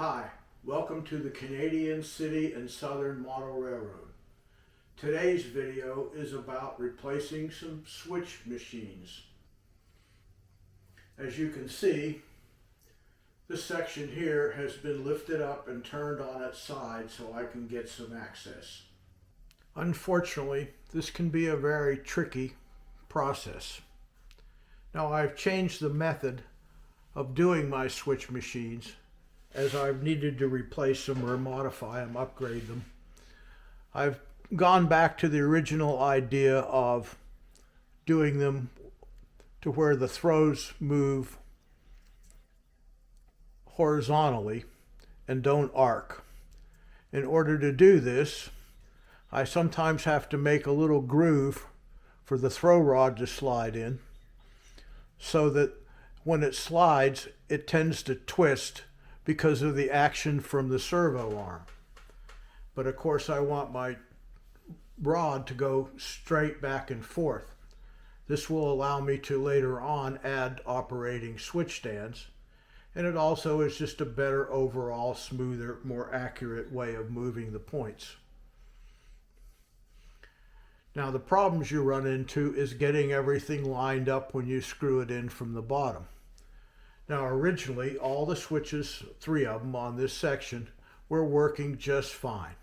Hi, welcome to the Canadian City and Southern Model Railroad. Today's video is about replacing some switch machines. As you can see, this section here has been lifted up and turned on its side so I can get some access. Unfortunately, this can be a very tricky process. Now, I've changed the method of doing my switch machines as I've needed to replace them or modify them, upgrade them. I've gone back to the original idea of doing them to where the throws move horizontally and don't arc. In order to do this, I sometimes have to make a little groove for the throw rod to slide in so that when it slides, it tends to twist because of the action from the servo arm. But of course I want my rod to go straight back and forth. This will allow me to later on add operating switch stands, and it also is just a better overall, smoother, more accurate way of moving the points. Now, the problems you run into is getting everything lined up when you screw it in from the bottom. Now, originally, all the switches, 3 of them on this section, were working just fine.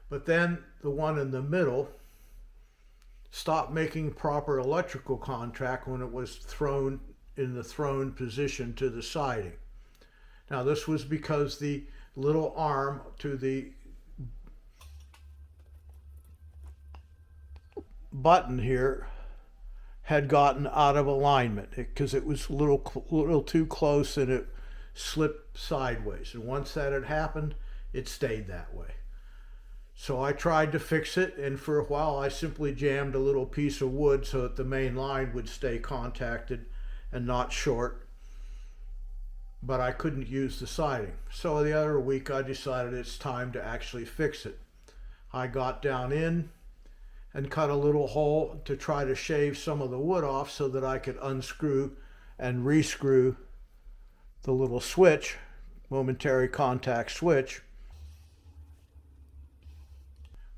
But then the one in the middle stopped making proper electrical contact when it was thrown in the thrown position to the siding. Now, this was because the little arm to the button here had gotten out of alignment because it was a little too close and it slipped sideways. And once that had happened, it stayed that way. So I tried to fix it, and for a while I simply jammed a little piece of wood so that the main line would stay contacted and not short, but I couldn't use the siding. So the other week I decided it's time to actually fix it. I got down in and cut a little hole to try to shave some of the wood off so that I could unscrew and rescrew the little switch, momentary contact switch.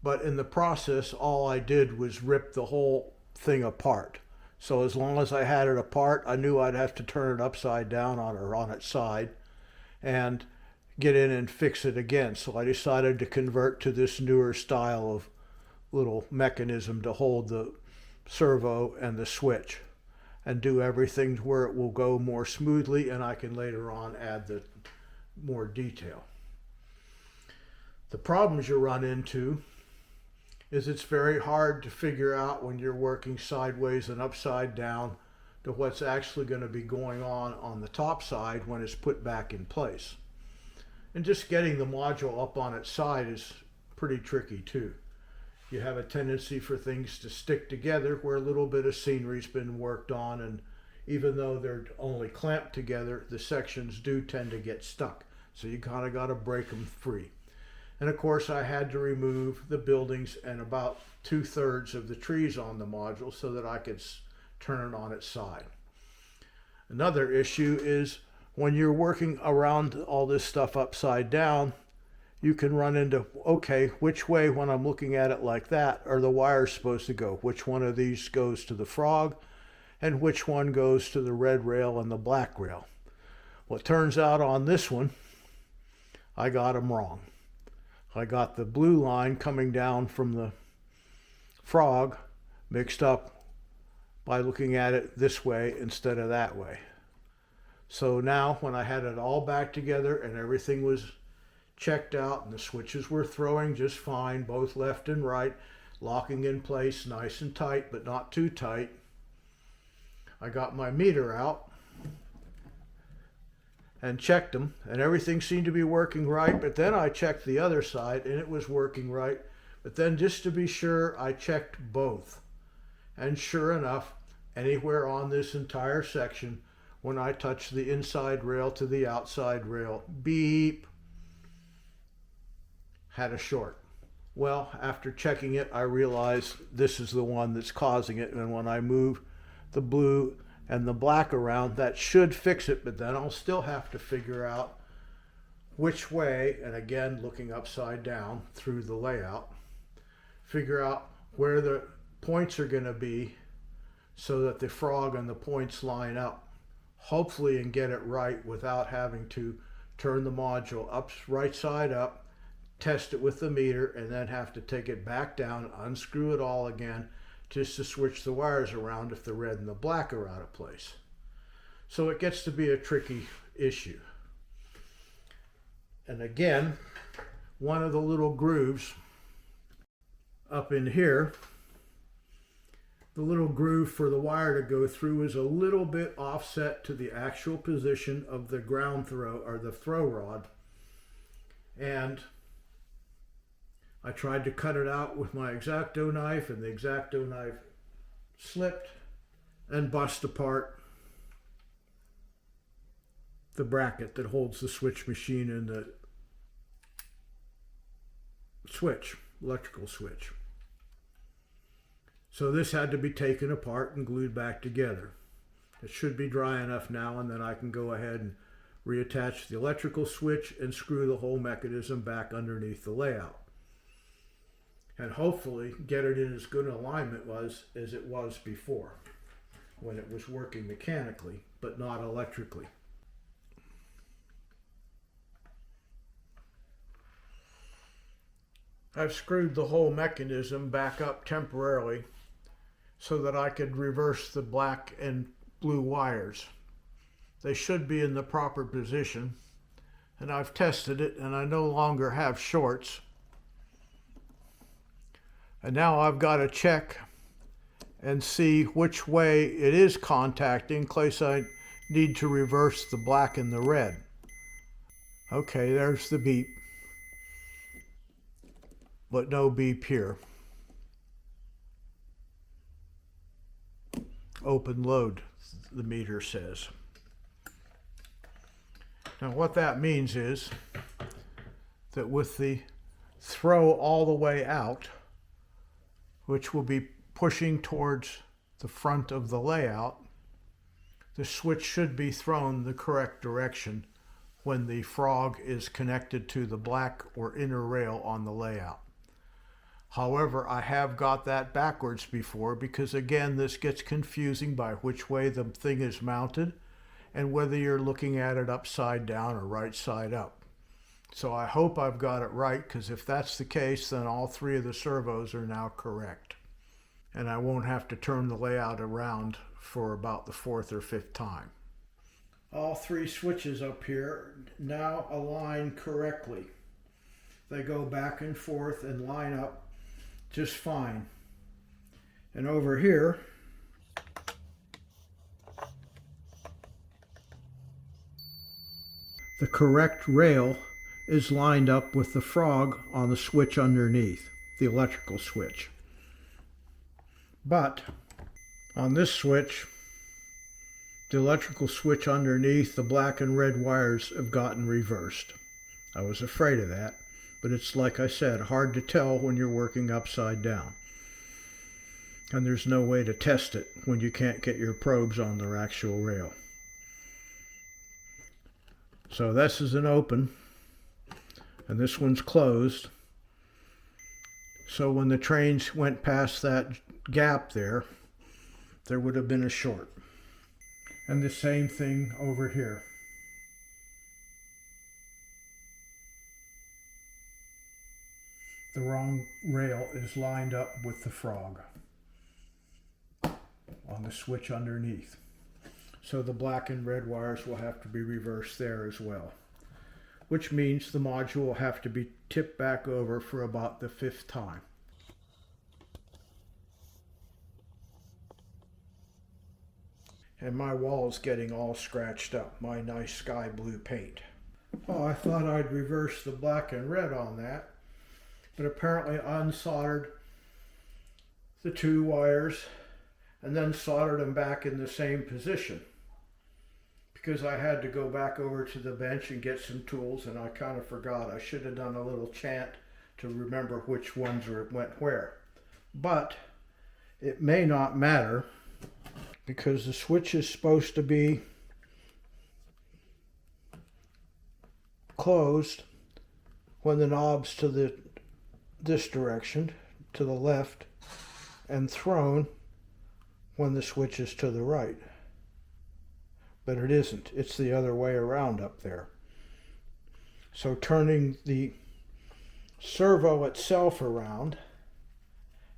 But in the process, all I did was rip the whole thing apart. So as long as I had it apart, I knew I'd have to turn it upside down on its side and get in and fix it again. So I decided to convert to this newer style of little mechanism to hold the servo and the switch and do everything where it will go more smoothly, and I can later on add the more detail. The problems you run into is it's very hard to figure out when you're working sideways and upside down to what's actually going to be going on the top side when it's put back in place. And just getting the module up on its side is pretty tricky too. You have a tendency for things to stick together where a little bit of scenery's been worked on, and even though they're only clamped together, the sections do tend to get stuck. So you kind of got to break them free. And of course I had to remove the buildings and about 2/3 of the trees on the module so that I could turn it on its side. Another issue is when you're working around all this stuff upside down, you can run into, okay, which way, when I'm looking at it like that, are the wires supposed to go? Which one of these goes to the frog and which one goes to the red rail and the black rail? Well, it turns out on this one, I got them wrong. I got the blue line coming down from the frog mixed up by looking at it this way instead of that way. So now when I had it all back together and everything was checked out and the switches were throwing just fine, both left and right, locking in place nice and tight but not too tight, I got my meter out and checked them, and everything seemed to be working right. But then I checked the other side and it was working right. But then just to be sure, I checked both, and sure enough, anywhere on this entire section, when I touched the inside rail to the outside rail, beep, had a short. Well, after checking it, I realized this is the one that's causing it, and when I move the blue and the black around, that should fix it, but then I'll still have to figure out which way, and again looking upside down through the layout, figure out where the points are going to be so that the frog and the points line up, hopefully, and get it right without having to turn the module up, right side up, test it with the meter, and then have to take it back down, unscrew it all again, just to switch the wires around if the red and the black are out of place. So it gets to be a tricky issue. And again, one of the little grooves up in here, the little groove for the wire to go through is a little bit offset to the actual position of the ground throw, or the throw rod. And I tried to cut it out with my X-Acto knife, and the X-Acto knife slipped and bust apart the bracket that holds the switch machine and the switch, electrical switch. So this had to be taken apart and glued back together. It should be dry enough now, and then I can go ahead and reattach the electrical switch and screw the whole mechanism back underneath the layout. And hopefully get it in as good an alignment as it was before, when it was working mechanically, but not electrically. I've screwed the whole mechanism back up temporarily so that I could reverse the black and blue wires. They should be in the proper position, and I've tested it, and I no longer have shorts. And now I've got to check and see which way it is contacting in case I need to reverse the black and the red. Okay, there's the beep, but no beep here. Open load, the meter says. Now what that means is that with the throw all the way out, which will be pushing towards the front of the layout, the switch should be thrown the correct direction when the frog is connected to the black or inner rail on the layout. However, I have got that backwards before because, again, this gets confusing by which way the thing is mounted and whether you're looking at it upside down or right side up. So I hope I've got it right, because if that's the case, then all three of the servos are now correct. And I won't have to turn the layout around for about the fourth or fifth time. All three switches up here now align correctly. They go back and forth and line up just fine. And over here, the correct rail is lined up with the frog on the switch underneath, the electrical switch. But on this switch, the electrical switch underneath, the black and red wires have gotten reversed. I was afraid of that, but it's, like I said, hard to tell when you're working upside down. And there's no way to test it when you can't get your probes on the actual rail. So this is an open, and this one's closed. So when the trains went past that gap there would have been a short. And the same thing over here. The wrong rail is lined up with the frog on the switch underneath. So the black and red wires will have to be reversed there as well, which means the module will have to be tipped back over for about the fifth time. And my wall's getting all scratched up, my nice sky blue paint. Oh, I thought I'd reverse the black and red on that, but apparently I unsoldered the two wires and then soldered them back in the same position, because I had to go back over to the bench and get some tools, and I kind of forgot. I should have done a little chant to remember which ones went where. But it may not matter, because the switch is supposed to be closed when the knob's to this direction, to the left, and thrown when the switch is to the right. But it isn't. It's the other way around up there. So turning the servo itself around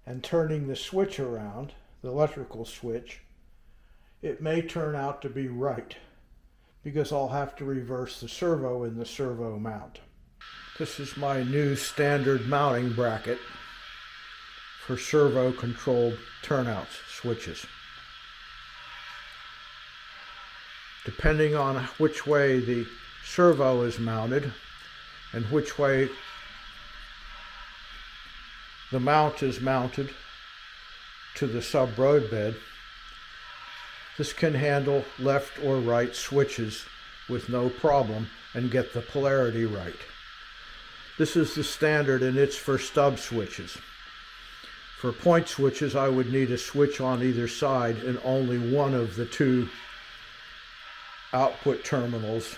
and turning the switch around, the electrical switch, it may turn out to be right because I'll have to reverse the servo in the servo mount. This is my new standard mounting bracket for servo controlled turnouts switches. Depending on which way the servo is mounted and which way the mount is mounted to the sub-road bed, this can handle left or right switches with no problem and get the polarity right. This is the standard and it's for stub switches. For point switches, I would need a switch on either side and only one of the two output terminals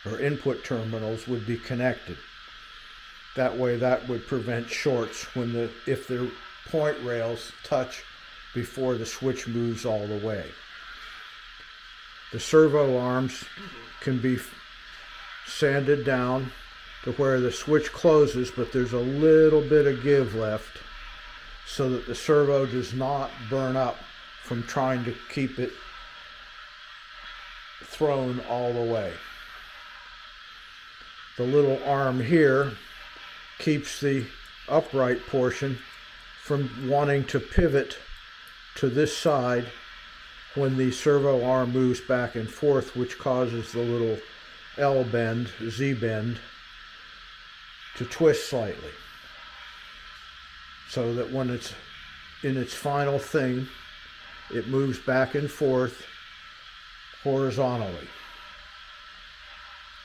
or input terminals would be connected. That way that would prevent shorts if the point rails touch before the switch moves all the way. The servo arms can be sanded down to where the switch closes, but there's a little bit of give left so that the servo does not burn up from trying to keep it thrown all the way. The little arm here keeps the upright portion from wanting to pivot to this side when the servo arm moves back and forth, which causes the little L bend, Z bend, to twist slightly. So that when it's in its final thing, it moves back and forth horizontally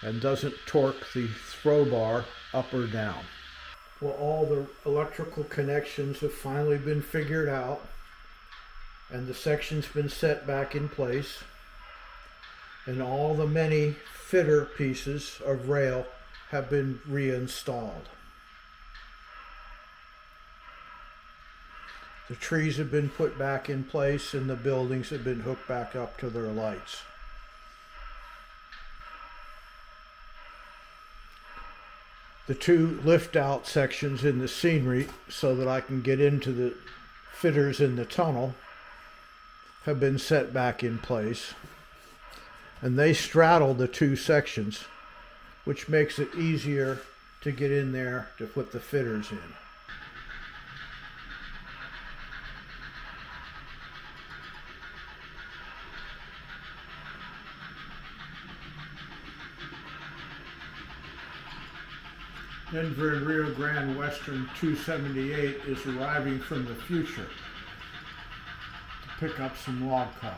and doesn't torque the throw bar up or down. Well, all the electrical connections have finally been figured out and the section's been set back in place and all the many fitter pieces of rail have been reinstalled. The trees have been put back in place and the buildings have been hooked back up to their lights. The two lift out sections in the scenery so that I can get into the fitters in the tunnel have been set back in place. And they straddle the two sections, which makes it easier to get in there to put the fitters in. Denver and Rio Grande Western 278 is arriving from the future to pick up some log cars.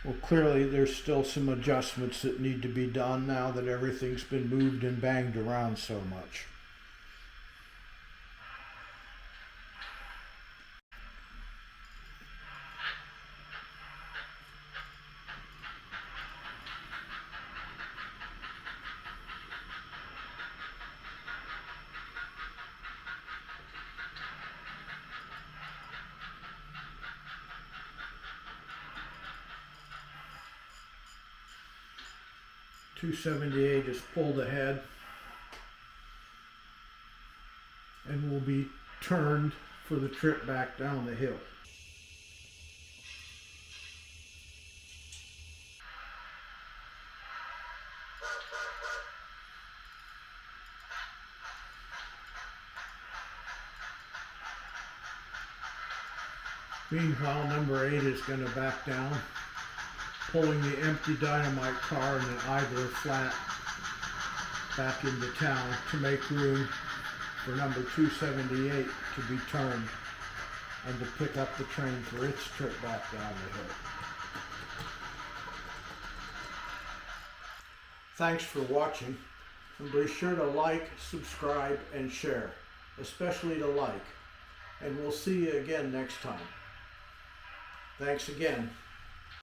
Well, clearly there's still some adjustments that need to be done now that everything's been moved and banged around so much. .278 is pulled ahead and will be turned for the trip back down the hill. Meanwhile, number 8 is going to back down, pulling the empty dynamite car and an idler flat back into town to make room for number 278 to be turned and to pick up the train for its trip back down the hill. Thanks for watching, and be sure to like, subscribe, and share, especially to like, and we'll see you again next time. Thanks again.